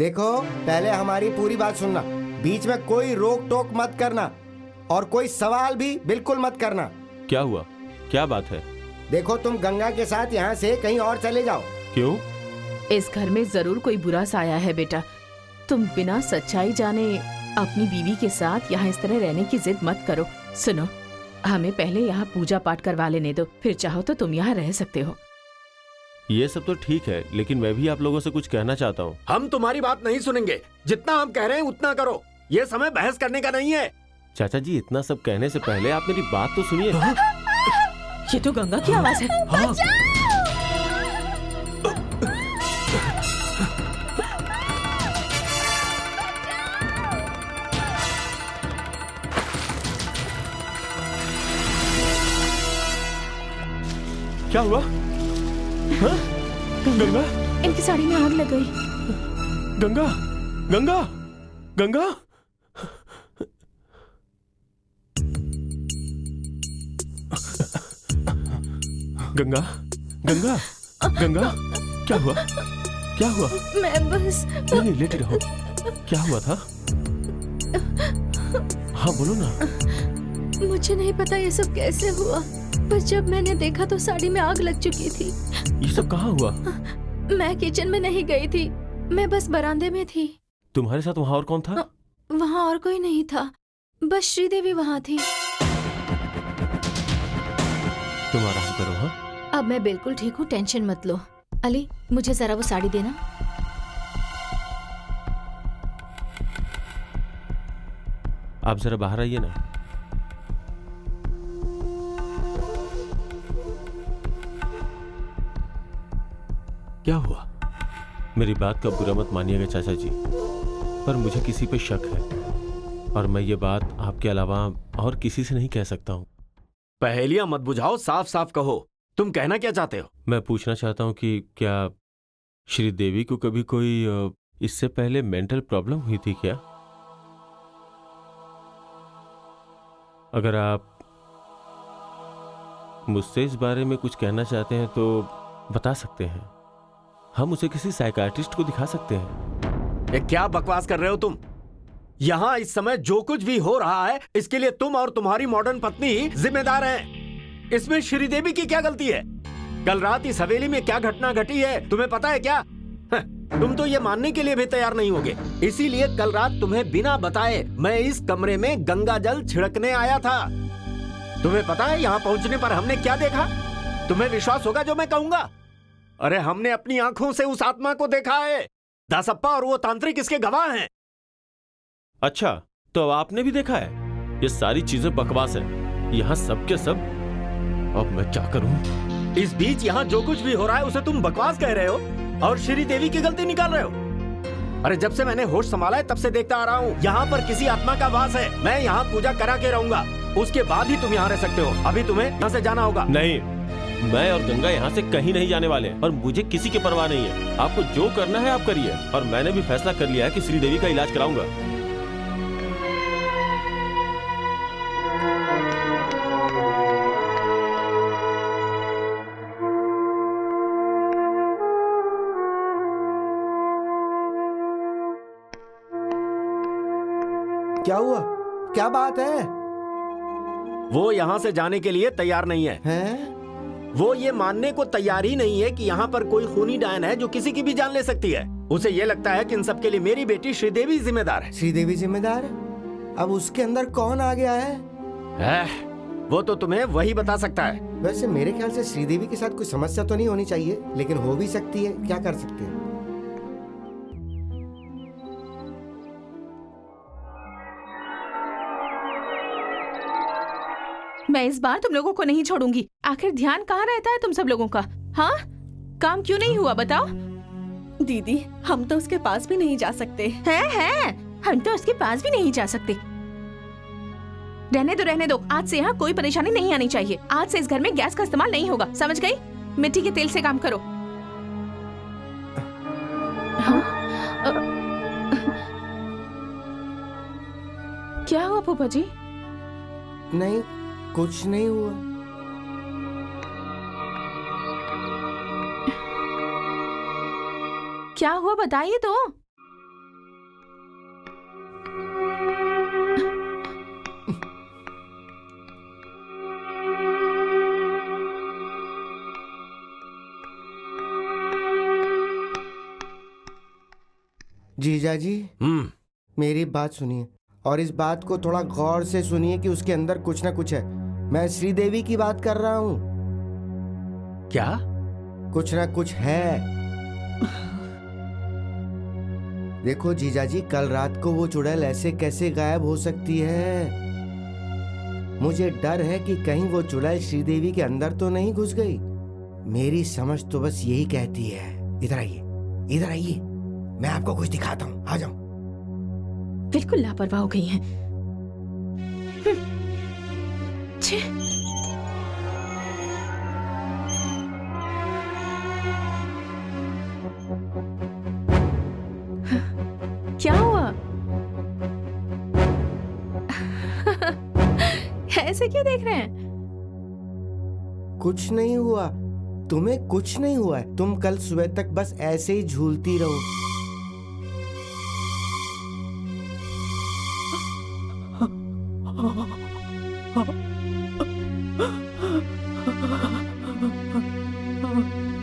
देखो, पहले हमारी पूरी बात सुनना। बीच में कोई रोक टोक मत करना और कोई सवाल भी बिल्कुल मत करना। क्या हुआ? क्या बात है? देखो, तुम गंगा के साथ यहाँ से कहीं और चले जाओ। क्यों? इस घर में जरूर कोई बुरा साया है बेटा। तुम बिना सच्चाई जाने अपनी बीवी के साथ यहाँ इस तरह रहने की जिद मत करो। सुनो, हमें पहले यहाँ पूजा पाठ करवा लेने दो, फिर चाहो तो तुम यहाँ रह सकते हो। ये सब तो ठीक है, लेकिन मैं भी आप लोगों से कुछ कहना चाहता हूँ। हम तुम्हारी बात नहीं सुनेंगे। जितना हम कह रहे हैं उतना करो। ये समय बहस करने का नहीं है। चाचा जी, इतना सब कहने से पहले आप मेरी बात तो सुनिए। ये तो गंगा की आवाज है। हाँ। क्या हुआ? हाँ? गंगा? इनकी साड़ी में आग लग गई। गंगा? गंगा? गंगा? गंगा? गंगा? गंगा? क्या हुआ? क्या हुआ? मैं बस नहीं नहीं, लेटे रहो। क्या हुआ था? हाँ बोलो ना। मुझे नहीं पता ये सब कैसे हुआ, बस जब मैंने देखा तो साड़ी में आग लग चुकी थी। ये सब कहाँ हुआ? मैं किचन में नहीं गई थी, मैं बस बरामदे में थी। तुम्हारे साथ वहाँ और कौन था? वहाँ और कोई नहीं था, बस श्रीदेवी वहाँ थी। तुम आराम करो। हाँ, अब मैं बिल्कुल ठीक हूँ, टेंशन मत लो। अली, मुझे जरा वो साड़ी देना। आप जरा बाहर आइए ना। क्या हुआ? मेरी बात का बुरा मत मानिएगा चाचा जी, पर मुझे किसी पे शक है और मैं ये बात आपके अलावा और किसी से नहीं कह सकता हूँ। पहेलियां मत बुझाओ, साफ साफ कहो। तुम कहना क्या चाहते हो? मैं पूछना चाहता हूँ कि क्या श्रीदेवी को कभी कोई इससे पहले मेंटल प्रॉब्लम हुई थी क्या? अगर आप मुझसे इस बारे में कुछ कहना चाहते हैं तो बता सकते हैं। हम उसे किसी साइकियाट्रिस्ट को दिखा सकते हैं। ये क्या बकवास कर रहे हो तुम? यहाँ इस समय जो कुछ भी हो रहा है इसके लिए तुम और तुम्हारी मॉडर्न पत्नी ही जिम्मेदार हैं। इसमें श्रीदेवी की क्या गलती है? कल रात इस हवेली में क्या घटना घटी है तुम्हें पता है क्या? तुम तो ये मानने के लिए भी तैयार नहीं होगे। इसीलिए कल रात तुम्हें बिना बताए मैं इस कमरे में गंगा जल छिड़कने आया था। तुम्हें पता है यहाँ पहुंचने पर हमने क्या देखा? तुम्हें विश्वास होगा जो मैं कहूंगा? अरे हमने अपनी आंखों से उस आत्मा को देखा है। दासप्पा और वो तांत्रिक इसके गवाह हैं। अच्छा, तो आपने भी देखा है? ये सारी चीजें बकवास है यहाँ सब के सब। अब मैं क्या करूं? इस बीच यहाँ जो कुछ भी हो रहा है उसे तुम बकवास कह रहे हो और श्रीदेवी की गलती निकाल रहे हो। अरे जब से मैंने होश संभाला है तब से देखता आ रहा हूँ यहाँ पर किसी आत्मा का वास है। मैं यहाँ पूजा करा के रहूंगा, उसके बाद ही तुम यहाँ रह सकते हो। अभी तुम्हें यहाँ से जाना होगा। नहीं, मैं और गंगा यहाँ से कहीं नहीं जाने वाले और मुझे किसी की परवाह नहीं है। आपको जो करना है आप करिए और मैंने भी फैसला कर लिया है कि श्रीदेवी का इलाज कराऊंगा। क्या हुआ? क्या बात है? वो यहाँ से जाने के लिए तैयार नहीं है। हैं? वो ये मानने को तैयार ही नहीं है कि यहाँ पर कोई खूनी डायन है जो किसी की भी जान ले सकती है। उसे ये लगता है कि इन सब के लिए मेरी बेटी श्रीदेवी जिम्मेदार है। श्रीदेवी जिम्मेदार है? अब उसके अंदर कौन आ गया है? वो तो तुम्हें वही बता सकता है। वैसे मेरे ख्याल से श्रीदेवी के साथ कोई समस्या तो नहीं होनी चाहिए, लेकिन हो भी सकती है। क्या कर सकते हैं? मैं इस बार तुम लोगों को नहीं छोड़ूंगी। आखिर ध्यान कहाँ रहता है तुम सब लोगों का? हाँ, काम क्यों नहीं हुआ बताओ? दीदी, हम तो उसके पास भी नहीं जा सकते। हैं, हम तो उसके पास भी नहीं जा सकते। रहने दो। आज से यहाँ कोई परेशानी नहीं आनी चाहिए। आज से इस घर में गैस का इस्तेमाल नहीं होगा, समझ गई? मिट्टी के तेल से काम करो। हाँ? क्या हुआ फूफा जी? नहीं, कुछ नहीं हुआ। क्या हुआ बताइए तो। जीजा जी मेरी बात सुनिए और इस बात को थोड़ा गौर से सुनिए कि उसके अंदर कुछ ना कुछ है। मैं श्रीदेवी की बात कर रहा हूँ। क्या? कुछ ना कुछ है। देखो जीजा जी, कल रात को वो चुड़ैल ऐसे कैसे गायब हो सकती है? मुझे डर है कि कहीं वो चुड़ैल श्रीदेवी के अंदर तो नहीं घुस गई। मेरी समझ तो बस यही कहती है। इधर आइए, इधर आइए, मैं आपको कुछ दिखाता हूँ। आ जाओ। बिल्कुल लापरवाह हो गई हैं। छे। क्या हुआ? ऐसे क्यों देख रहे हैं? कुछ नहीं हुआ, तुम्हें कुछ नहीं हुआ है। तुम कल सुबह तक बस ऐसे ही झूलती रहो।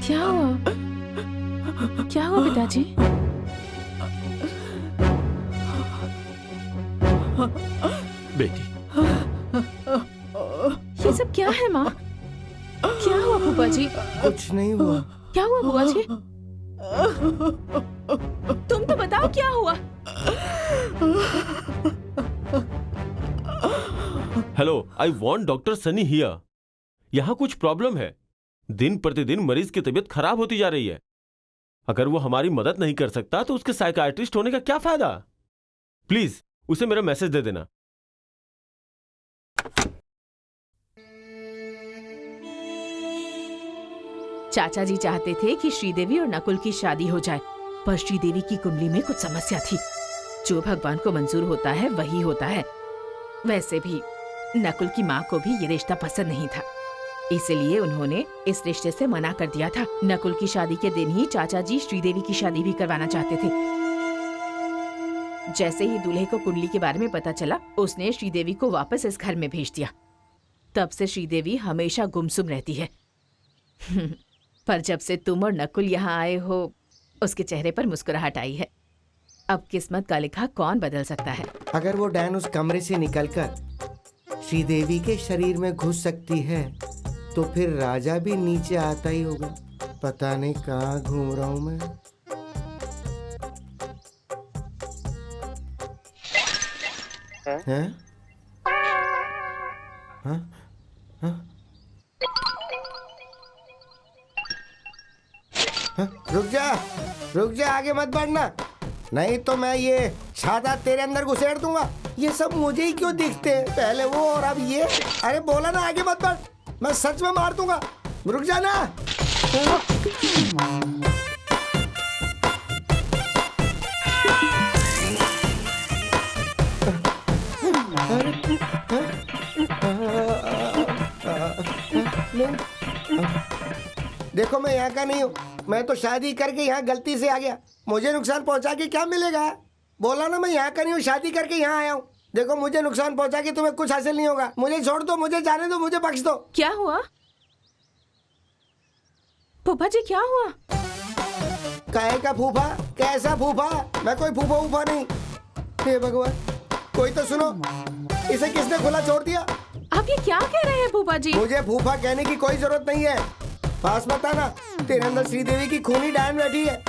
क्या हुआ? क्या हुआ पिताजी? बेटी, ये सब क्या है माँ? क्या हुआ फूफा जी? कुछ नहीं हुआ। क्या हुआ बुआ जी? तुम तो बताओ क्या हुआ? Hello, I want doctor Sunny here. यहाँ कुछ प्रॉब्लम है। दिन प्रतिदिन मरीज की तबीयत खराब होती जा रही है। अगर वो हमारी मदद नहीं कर सकता तो उसके साइकाइट्रिस्ट होने का क्या फायदा? प्लीज उसे मेरा मैसेज दे देना। चाचा जी चाहते थे कि श्रीदेवी और नकुल की शादी हो जाए, पर श्रीदेवी की कुंडली में कुछ समस्या थी। जो भगवान को मंजूर होता है वही होता है। वैसे भी नकुल की माँ को भी ये रिश्ता पसंद नहीं था, इसलिए उन्होंने इस रिश्ते से मना कर दिया था। नकुल की शादी के दिन ही चाचा जी श्रीदेवी की शादी भी करवाना चाहते थे। जैसे ही दूल्हे को कुंडली के बारे में पता चला, उसने श्रीदेवी को वापस इस घर में भेज दिया। तब से श्रीदेवी हमेशा गुमसुम रहती है। पर जब से तुम और नकुल यहाँ आए हो, उसके चेहरे पर मुस्कुराहट आई है। अब किस्मत का लिखा कौन बदल सकता है? अगर वो डैन उस कमरे से निकलकर श्रीदेवी के शरीर में घुस सकती है तो फिर राजा भी नीचे आता ही होगा। पता नहीं कहाँ घूम रहा हूँ मैं। हैं? हाँ? हाँ? रुक जा, आगे मत बढ़ना, नहीं तो मैं ये छाता तेरे अंदर घुसेड़ दूंगा। ये सब मुझे ही क्यों दिखते हैं? पहले वो और अब ये। अरे बोला ना आगे मत बढ़, मैं सच में मार दूंगा। रुक जा ना। देखो मैं यहाँ का नहीं हूँ, मैं तो शादी करके यहाँ गलती से आ गया। मुझे नुकसान पहुँचा के क्या मिलेगा? बोला ना मैं यहाँ का नहीं हूँ, शादी करके यहाँ आया हूँ। देखो मुझे नुकसान पहुँचा के तुम्हें कुछ हासिल नहीं होगा। मुझे छोड़ दो, मुझे जाने दो, मुझे बख्श दो। क्या हुआ फूफा जी? क्या हुआ? काहे का फूफा? कैसा फूफा? मैं कोई फूफा वूफा नहीं। हे भगवान, कोई तो सुनो, इसे किसने खुला छोड़ दिया? आप ये क्या कह रहे हैं फूफा जी? मुझे फूफा कहने की कोई जरूरत नहीं है। पास बता ना, तेरे अंदर श्रीदेवी की खूनी डायन बैठी है।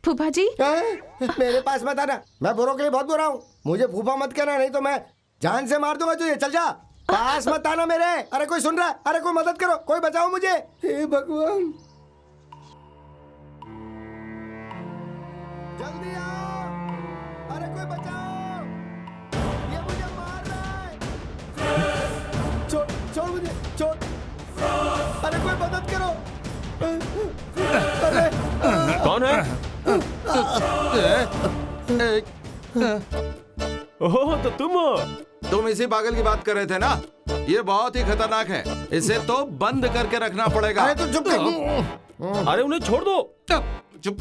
फूफा जी मेरे पास मत आना, मैं बुरों के लिए बहुत बुरा हूँ। मुझे फूफा मत कहना, नहीं तो मैं जान से मार दूंगा तुझे। चल जा, पास मत आना मेरे। अरे कोई सुन रहा है? अरे कोई मदद करो, कोई बचाओ मुझे। हे भगवान, जल्दी आओ। अरे कोई बचाओ, ये मुझे मार रहा है। छोड़ मुझे, छोड़। अरे कोई मदद करो। अरे कौन है? ओह, तो तुम हो। तुम इसी पागल की बात कर रहे थे ना? ये बहुत ही खतरनाक है, इसे तो बंद करके रखना पड़ेगा। अरे तो चुप कर। अरे उन्हें छोड़ दो। चुप।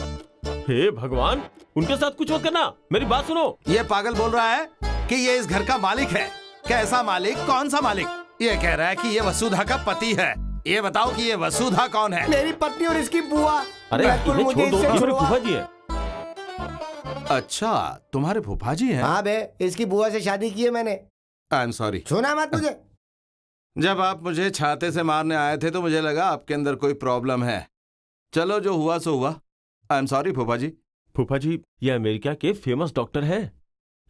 हे भगवान, उनके साथ कुछ मत करना। मेरी बात सुनो। ये पागल बोल रहा है कि ये इस घर का मालिक है। कैसा मालिक? कौन सा मालिक? ये कह रहा है कि ये वसुधा का पति है। ये बताओ कि ये वसुधा कौन है? मेरी पत्नी और इसकी बुआ। अरे बिल्कुल इन्हें मुझे छोड़ दो, इससे ये मेरे छुड़वा। फूफा जी हैं। अच्छा, तुम्हारे फूफा जी हैं? हाँ बे, इसकी बुआ से शादी की है मैंने। I am sorry. सुना मत तुझे। जब आप मुझे छाते से मारने आए थे तो मुझे लगा आपके अंदर कोई प्रॉब्लम है। चलो, जो हुआ सो हुआ। आई एम सॉरी फूफा जी। फूफा जी, ये अमेरिका के फेमस डॉक्टर है।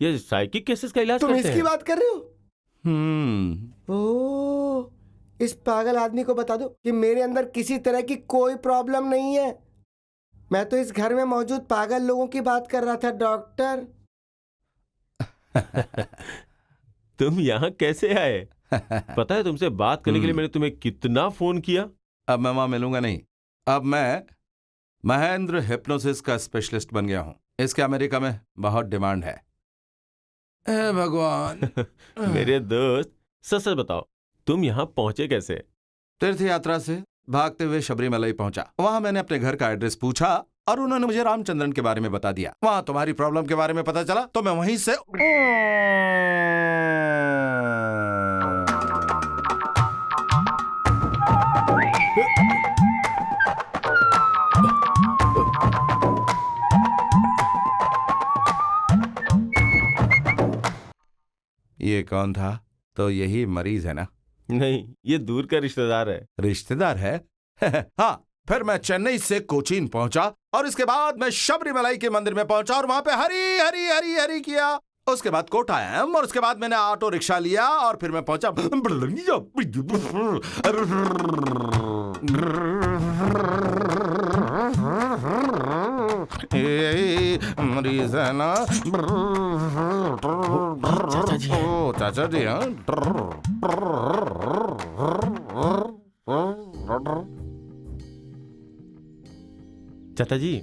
ये साइकिक केसेस का इलाज तुम करते इसकी हैं। बात कर रहे हो? ओ, इस पागल आदमी को बता दो कि मेरे अंदर किसी तरह की कोई प्रॉब्लम नहीं है। मैं तो इस घर में मौजूद पागल लोगों की बात कर रहा था डॉक्टर। तुम यहाँ कैसे आए? पता है तुमसे बात करने के लिए मैंने तुम्हें कितना फोन किया। अब मैं वहां मिलूंगा नहीं। अब मैं महेंद्र हिप्नोसिस का स्पेशलिस्ट बन गया हूं। इसके अमेरिका में बहुत डिमांड है। ए भगवान। मेरे दोस्त, सच सच बताओ, तुम यहाँ पहुंचे कैसे? तीर्थ यात्रा से भागते हुए शबरीमलाई पहुंचा। वहां मैंने अपने घर का एड्रेस पूछा और उन्होंने मुझे रामचंद्रन के बारे में बता दिया। वहां तुम्हारी प्रॉब्लम के बारे में पता चला तो मैं वहीं से ये कौन था? तो यही मरीज है ना? नहीं, ये दूर का रिश्तेदार है। रिश्तेदार है? हाँ, फिर मैं चेन्नई से कोचीन पहुंचा और इसके बाद मैं शबरीमलाई के मंदिर में पहुंचा और वहां पे हरी हरी हरी हरी किया। उसके बाद कोटायम और उसके बाद मैंने ऑटो रिक्शा लिया और फिर मैं पहुंचा। मरीज है ना? चाचा जी। हाँ, चाचा जी,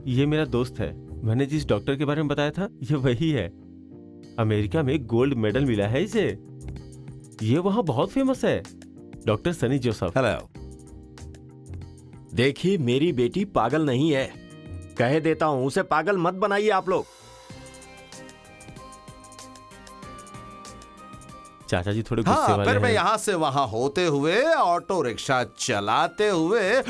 ये मेरा दोस्त है। मैंने जिस डॉक्टर के बारे में बताया था, ये वही है। अमेरिका में गोल्ड मेडल मिला है इसे। ये वहां बहुत फेमस है, डॉक्टर सनी जोसेफ। हेलो। देखिए, मेरी बेटी पागल नहीं है। कह देता हूं, उसे पागल मत बनाइए आप लोग। चाचा जी थोड़े गुस्से हाँ, वाले फिर मैं हैं। यहाँ से वहां होते हुए ऑटो रिक्शा चलाते हुए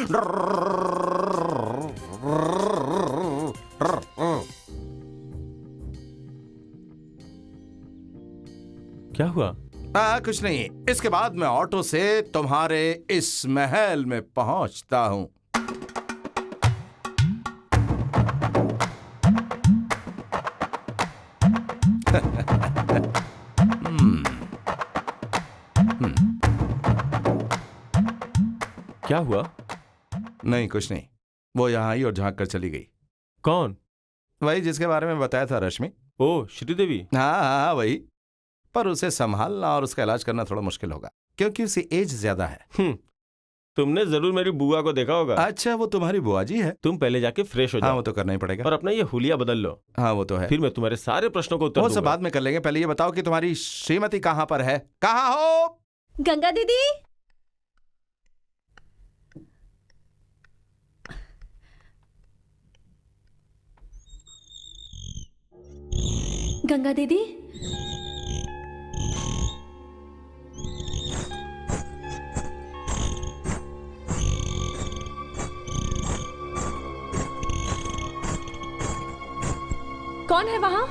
क्या हुआ? कुछ नहीं। इसके बाद मैं ऑटो से तुम्हारे इस महल में पहुंचता हूं। क्या हुआ? नहीं, कुछ नहीं। वो यहाँ आई और झांक कर चली गई। कौन? वही जिसके बारे में बताया था, रश्मि। ओ, श्रीदेवी। हाँ हाँ हाँ, वही। पर उसे संभालना और उसका इलाज करना थोड़ा मुश्किल होगा क्योंकि उसे एज ज्यादा है। तुमने जरूर मेरी बुआ को देखा होगा। अच्छा, वो तुम्हारी बुआ जी है? तुम पहले जाके फ्रेश हो हाँ, जाओ वो तो करना ही पड़ेगा। और अपना ये हुलिया बदल लो। हाँ, वो तो है। फिर मैं तुम्हारे सारे प्रश्नों को उत्तर वो सब दूंगा। बाद में कर लेंगे। पहले ये बताओ कि तुम्हारी श्रीमती कहाँ पर है? कहाँ हो? गंगा दीदी, गंगा दीदी, कौन है वहां?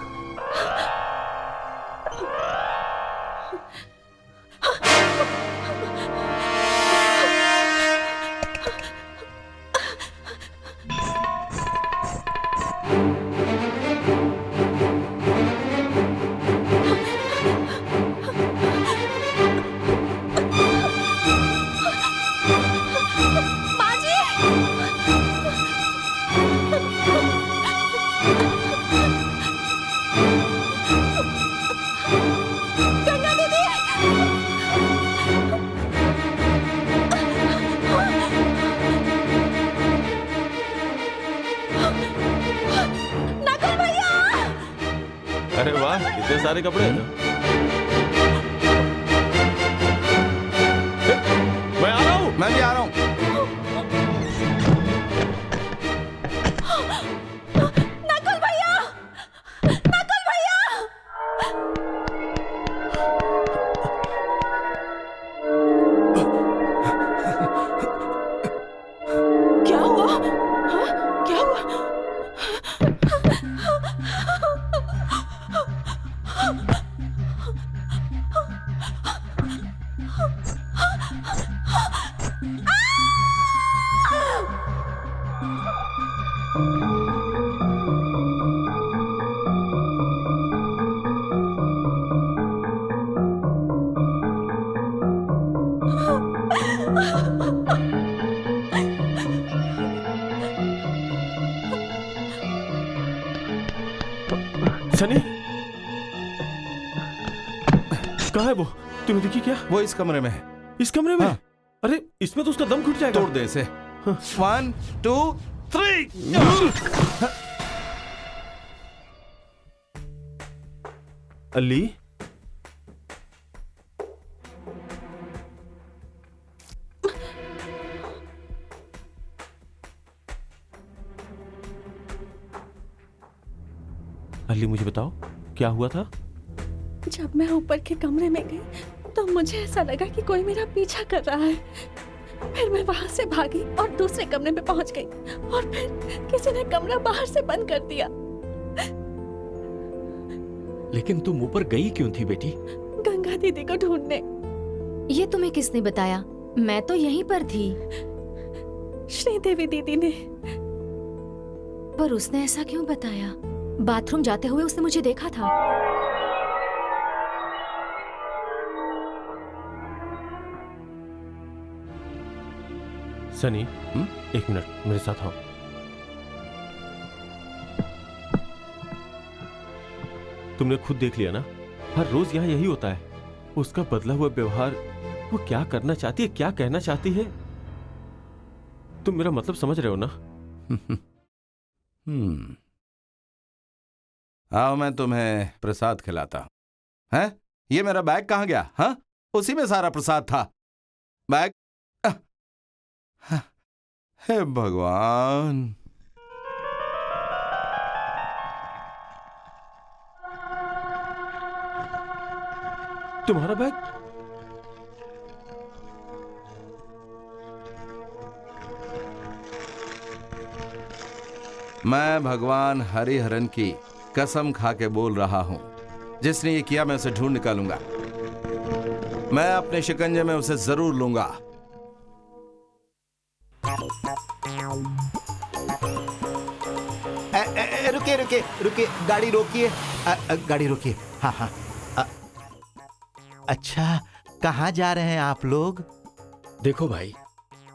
अरे वाह, इतने सारे कपड़े। मैं आ रहा हूँ। मैं भी आ रहा हूँ। नकुल भैया, नकुल भैया, सनी कहाँ है वो? तूने देखी क्या? वो इस कमरे में है। इस कमरे में? हाँ। अरे इसमें तो उसका दम घुट जाएगा। तोड़ दे इसे। 1 2 3। अली, अली मुझे बताओ क्या हुआ था? जब मैं ऊपर के कमरे में गई तो मुझे ऐसा लगा कि कोई मेरा पीछा कर रहा है। फिर मैं वहां से भागी और दूसरे कमरे में पहुंच गई और फिर किसी ने कमरा बाहर से बंद कर दिया। लेकिन तुम ऊपर गई क्यों थी बेटी? गंगा दीदी को ढूंढने। ये तुम्हें किसने बताया? मैं तो यहीं पर थी। श्रीदेवी दीदी ने। पर उसने ऐसा क्यों बताया? बाथरूम जाते हुए उसने मुझे देखा था। सनी, एक मिनट मेरे साथ आओ। तुमने खुद देख लिया ना, हर रोज यहाँ यही होता है। उसका बदला हुआ व्यवहार, वो क्या करना चाहती है, क्या कहना चाहती है, तुम मेरा मतलब समझ रहे हो ना? आओ मैं तुम्हें प्रसाद खिलाता हूं। हैं? ये मेरा बैग कहाँ गया? हाँ, उसी में सारा प्रसाद था। बैग। हे भगवान। तुम्हारा बैग? मैं भगवान हरिहरन की कसम खा के बोल रहा हूं, जिसने ये किया मैं उसे ढूंढ निकालूंगा। मैं अपने शिकंजे में उसे जरूर लूंगा। रुकिए रुकिए रुकिए, गाड़ी रोकिए। गाड़ी रोकिए। हाँ हाँ। अच्छा, कहाँ जा रहे हैं आप लोग? देखो भाई,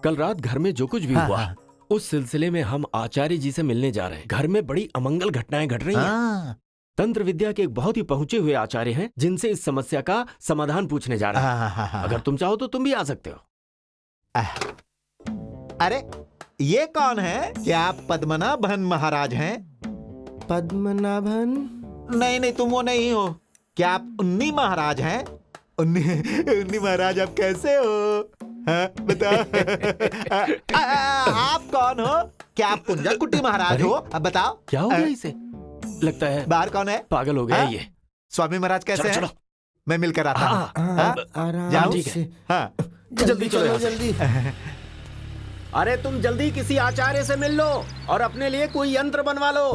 कल रात घर में जो कुछ भी हाँ, हुआ, हाँ। उस सिलसिले में हम आचार्य जी से मिलने जा रहे हैं। घर में बड़ी अमंगल घटनाएं घट रही हैं। हाँ, तंत्र विद्या के एक बहुत ही पहुंचे हुए आचार्य हैं, जिनसे इस समस्या का समाधान पूछने जा रहे हैं। हाँ, हाँ, हाँ। अगर तुम चाहो तो तुम भी आ सकते हो। अरे ये कौन है? क्या आप पद्मनाभन महाराज हैं? पद्मनाभन? नहीं नहीं, तुम वो नहीं हो। क्या आप उन्नी महाराज हैं? उन्नी महाराज, आप कैसे हो? हाँ, बताओ। आप कौन हो? क्या आप कुंजा कुट्टी महाराज हो? अब बताओ। क्या हो गया इसे? लगता है बाहर कौन है? पागल हो गया हाँ? ये। स्वामी महाराज कैसे चलो, हैं? चलो। मैं मिलकर आता हूँ। हाँ, आराम जाओ। ठीक है। से। हाँ। जल्दी चलो यहाँ से। जल्दी। अरे तुम जल्दी किसी आचार्य से मिल लो और अपने लिए कोई यंत्र बनवा लो।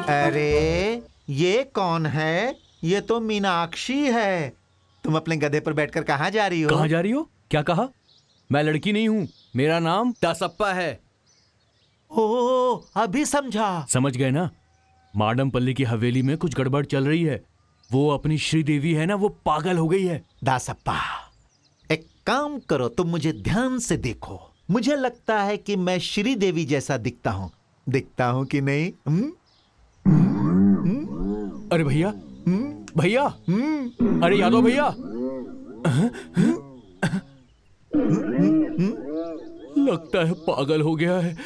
अरे ये कौन है? ये तो मीनाक्षी है। तुम अपने गधे पर बैठकर कहाँ जा रही हो? कहाँ जा रही हो? क्या कहा? मैं लड़की नहीं हूँ, मेरा नाम दासप्पा है। ओ, अभी समझा। समझ गए ना? माडमपल्ली की हवेली में कुछ गड़बड़ चल रही है। वो अपनी श्रीदेवी है ना, वो पागल हो गई है। दासप्पा, एक काम करो, तुम मुझे ध्यान से देखो। मुझे लगता है कि मैं श्रीदेवी जैसा दिखता हूँ। दिखता हूँ कि नहीं? अरे भैया, भैया, अरे यादव भैया, लगता है पागल हो गया है।